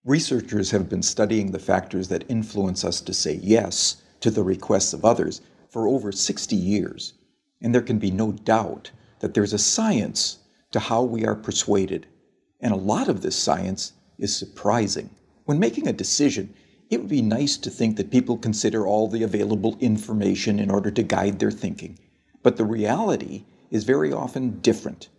Researchers have been studying the factors that influence us to say yes to the requests of others for over 60 years, and there can be no doubt that there's a science to how we are persuaded, and a lot of this science is surprising. When making a decision, it would be nice to think that people consider all the available information in order to guide their thinking, but the reality is very often different.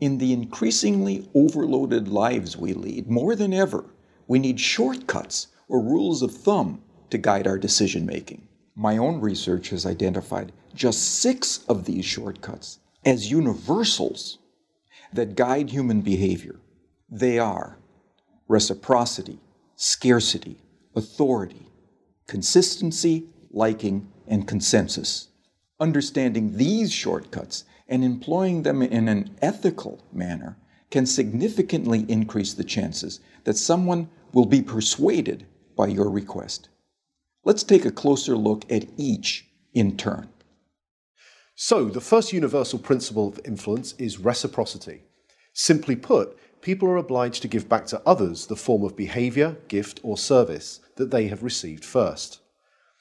In the increasingly overloaded lives we lead, more than ever, we need shortcuts or rules of thumb to guide our decision-making. My own research has identified just 6 of these shortcuts as universals that guide human behavior. They are reciprocity, scarcity, authority, consistency, liking, and consensus. Understanding these shortcuts and employing them in an ethical manner can significantly increase the chances that someone will be persuaded by your request. Let's take a closer look at each in turn. So, the first universal principle of influence is reciprocity. Simply put, people are obliged to give back to others the form of behavior, gift, or service that they have received first.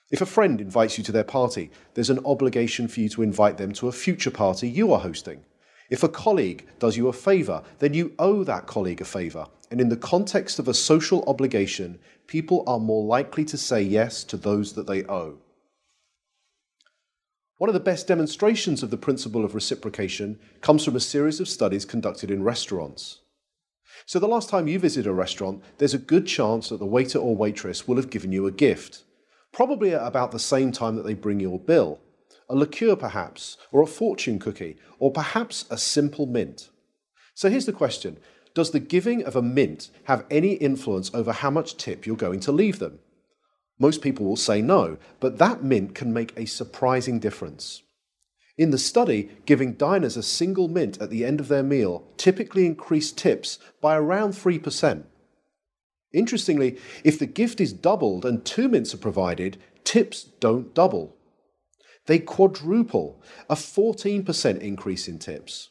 If a friend invites you to their party, there's an obligation for you to invite them to a future party you are hosting. If a colleague does you a favor, then you owe that colleague a favor. And in the context of a social obligation, people are more likely to say yes to those that they owe. One of the best demonstrations of the principle of reciprocation comes from a series of studies conducted in restaurants. So the last time you visit a restaurant, there's a good chance that the waiter or waitress will have given you a gift, probably at about the same time that they bring your bill. A liqueur perhaps, or a fortune cookie, or perhaps a simple mint. So here's the question. Does the giving of a mint have any influence over how much tip you're going to leave them? Most people will say no, but that mint can make a surprising difference. In the study, giving diners a single mint at the end of their meal typically increased tips by around 3%. Interestingly, if the gift is doubled and 2 mints are provided, tips don't double. They quadruple, a 14% increase in tips.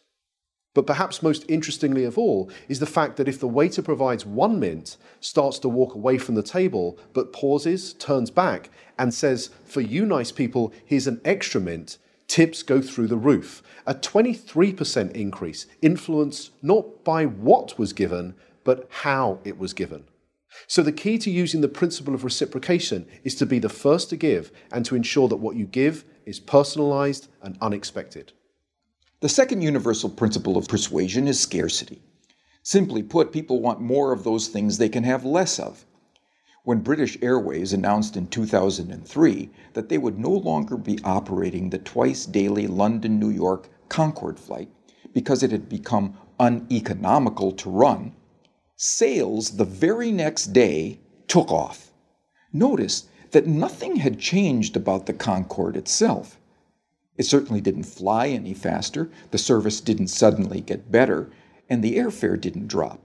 But perhaps most interestingly of all is the fact that if the waiter provides 1 mint, starts to walk away from the table, but pauses, turns back, and says, "For you nice people, here's an extra mint," tips go through the roof, a 23% increase, influenced not by what was given, but how it was given. So the key to using the principle of reciprocation is to be the first to give and to ensure that what you give is personalized and unexpected. The second universal principle of persuasion is scarcity. Simply put, people want more of those things they can have less of. When British Airways announced in 2003 that they would no longer be operating the twice-daily London-New York Concorde flight because it had become uneconomical to run, sales the very next day took off. Notice that nothing had changed about the Concorde itself. It certainly didn't fly any faster, the service didn't suddenly get better, and the airfare didn't drop.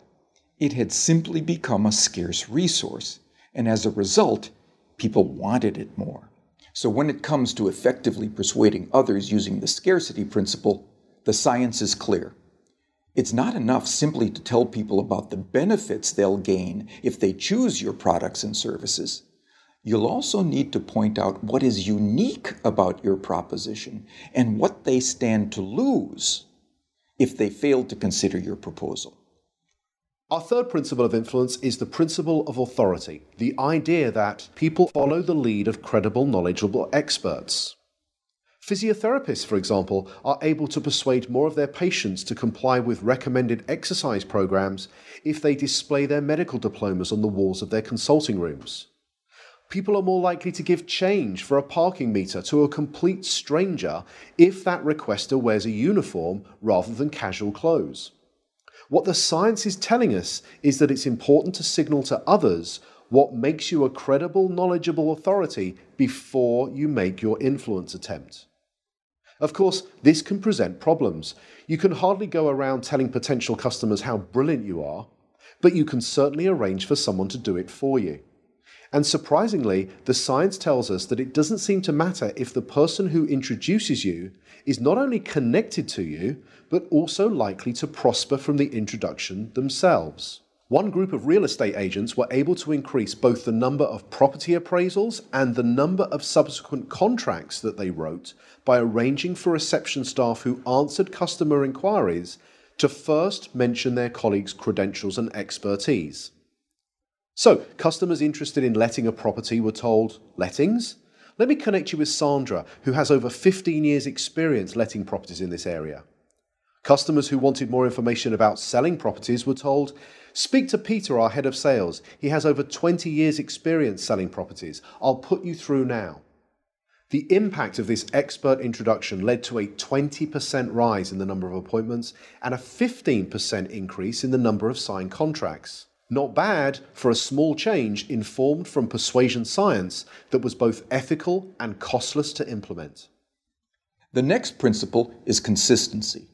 It had simply become a scarce resource, and as a result, people wanted it more. So when it comes to effectively persuading others using the scarcity principle, the science is clear. It's not enough simply to tell people about the benefits they'll gain if they choose your products and services. You'll also need to point out what is unique about your proposition and what they stand to lose if they fail to consider your proposal. Our third principle of influence is the principle of authority, the idea that people follow the lead of credible, knowledgeable experts. Physiotherapists, for example, are able to persuade more of their patients to comply with recommended exercise programs if they display their medical diplomas on the walls of their consulting rooms. People are more likely to give change for a parking meter to a complete stranger if that requester wears a uniform rather than casual clothes. What the science is telling us is that it's important to signal to others what makes you a credible, knowledgeable authority before you make your influence attempt. Of course, this can present problems. You can hardly go around telling potential customers how brilliant you are, but you can certainly arrange for someone to do it for you. And surprisingly, the science tells us that it doesn't seem to matter if the person who introduces you is not only connected to you, but also likely to prosper from the introduction themselves. One group of real estate agents were able to increase both the number of property appraisals and the number of subsequent contracts that they wrote by arranging for reception staff who answered customer inquiries to first mention their colleagues' credentials and expertise. So, customers interested in letting a property were told, "Lettings? Let me connect you with Sandra, who has over 15 years' experience letting properties in this area." Customers who wanted more information about selling properties were told, "Speak to Peter, our head of sales. He has over 20 years' experience selling properties. I'll put you through now." The impact of this expert introduction led to a 20% rise in the number of appointments and a 15% increase in the number of signed contracts. Not bad for a small change informed from persuasion science that was both ethical and costless to implement. The next principle is consistency.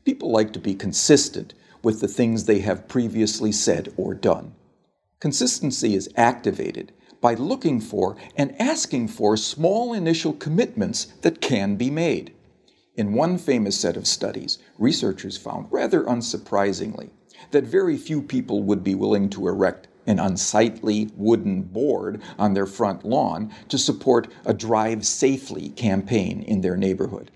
People like to be consistent with the things they have previously said or done. Consistency is activated by looking for and asking for small initial commitments that can be made. In one famous set of studies, researchers found, rather unsurprisingly, that very few people would be willing to erect an unsightly wooden board on their front lawn to support a Drive Safely campaign in their neighborhood.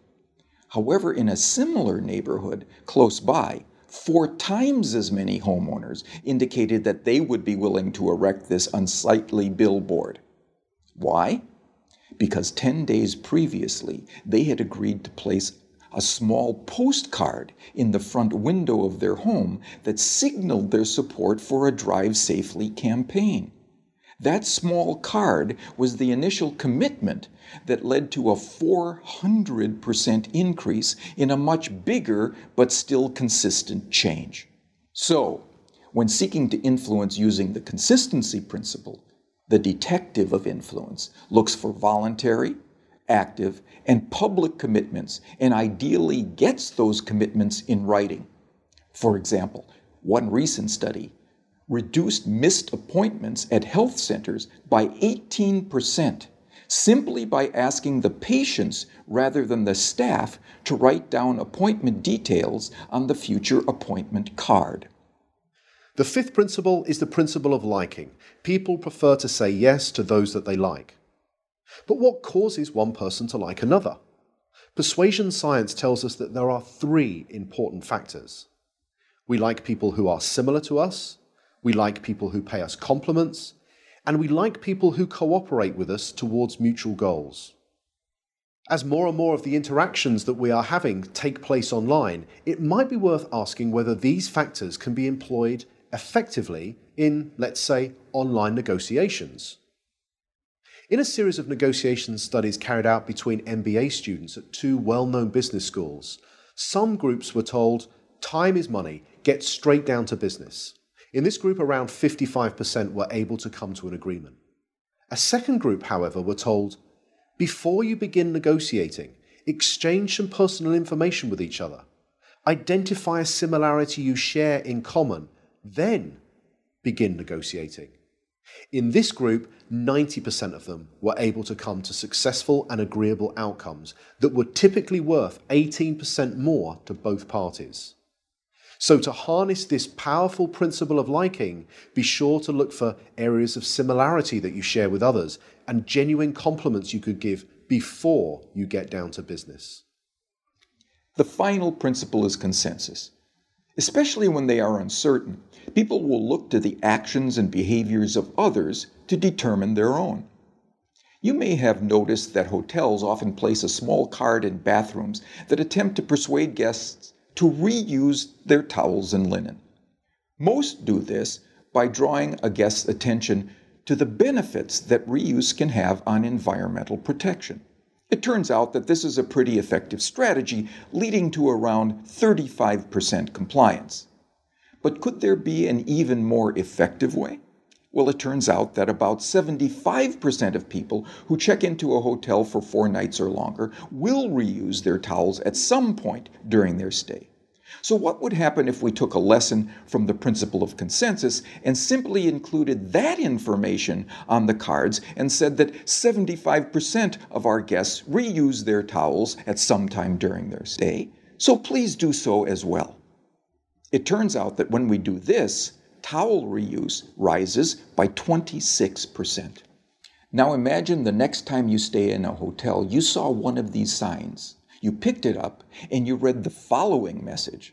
However, in a similar neighborhood close by, 4 times as many homeowners indicated that they would be willing to erect this unsightly billboard. Why? Because 10 days previously, they had agreed to place a small postcard in the front window of their home that signaled their support for a Drive Safely campaign. That small card was the initial commitment that led to a 400% increase in a much bigger but still consistent change. So, when seeking to influence using the consistency principle, the detective of influence looks for voluntary, active, and public commitments and ideally gets those commitments in writing. For example, one recent study reduced missed appointments at health centers by 18%, simply by asking the patients rather than the staff to write down appointment details on the future appointment card. The fifth principle is the principle of liking. People prefer to say yes to those that they like. But what causes one person to like another? Persuasion science tells us that there are 3 important factors. We like people who are similar to us, we like people who pay us compliments, and we like people who cooperate with us towards mutual goals. As more and more of the interactions that we are having take place online, it might be worth asking whether these factors can be employed effectively in, let's say, online negotiations. In a series of negotiation studies carried out between MBA students at 2 well-known business schools, some groups were told, "Time is money, get straight down to business." In this group, around 55% were able to come to an agreement. A second group, however, were told, "Before you begin negotiating, exchange some personal information with each other. Identify a similarity you share in common, then begin negotiating." In this group, 90% of them were able to come to successful and agreeable outcomes that were typically worth 18% more to both parties. So to harness this powerful principle of liking, be sure to look for areas of similarity that you share with others and genuine compliments you could give before you get down to business. The final principle is consensus. Especially when they are uncertain, people will look to the actions and behaviors of others to determine their own. You may have noticed that hotels often place a small card in bathrooms that attempt to persuade guests to reuse their towels and linen. Most do this by drawing a guest's attention to the benefits that reuse can have on environmental protection. It turns out that this is a pretty effective strategy, leading to around 35% compliance. But could there be an even more effective way? Well, it turns out that about 75% of people who check into a hotel for 4 nights or longer will reuse their towels at some point during their stay. So what would happen if we took a lesson from the principle of consensus and simply included that information on the cards and said that 75% of our guests reuse their towels at some time during their stay, so please do so as well. It turns out that when we do this, towel reuse rises by 26%. Now imagine the next time you stay in a hotel, you saw one of these signs. You picked it up and you read the following message.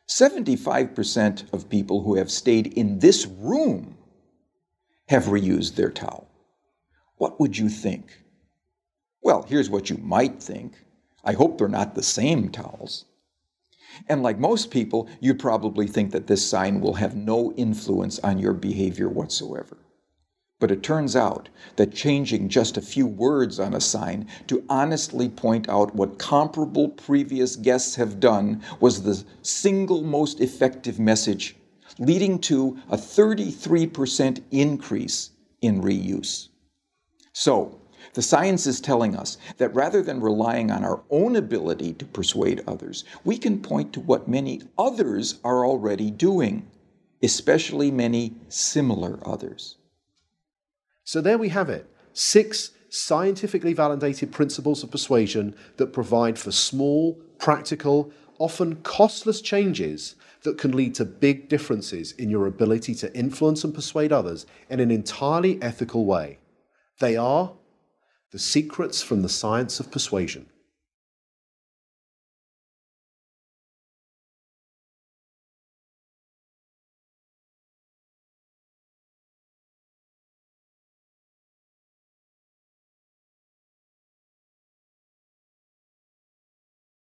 75% of people who have stayed in this room have reused their towel. What would you think? Well, here's what you might think. I hope they're not the same towels. And like most people, you'd probably think that this sign will have no influence on your behavior whatsoever. But it turns out that changing just a few words on a sign to honestly point out what comparable previous guests have done was the single most effective message, leading to a 33% increase in reuse. So, the science is telling us that rather than relying on our own ability to persuade others, we can point to what many others are already doing, especially many similar others. So there we have it, 6 scientifically validated principles of persuasion that provide for small, practical, often costless changes that can lead to big differences in your ability to influence and persuade others in an entirely ethical way. They are the secrets from the science of persuasion.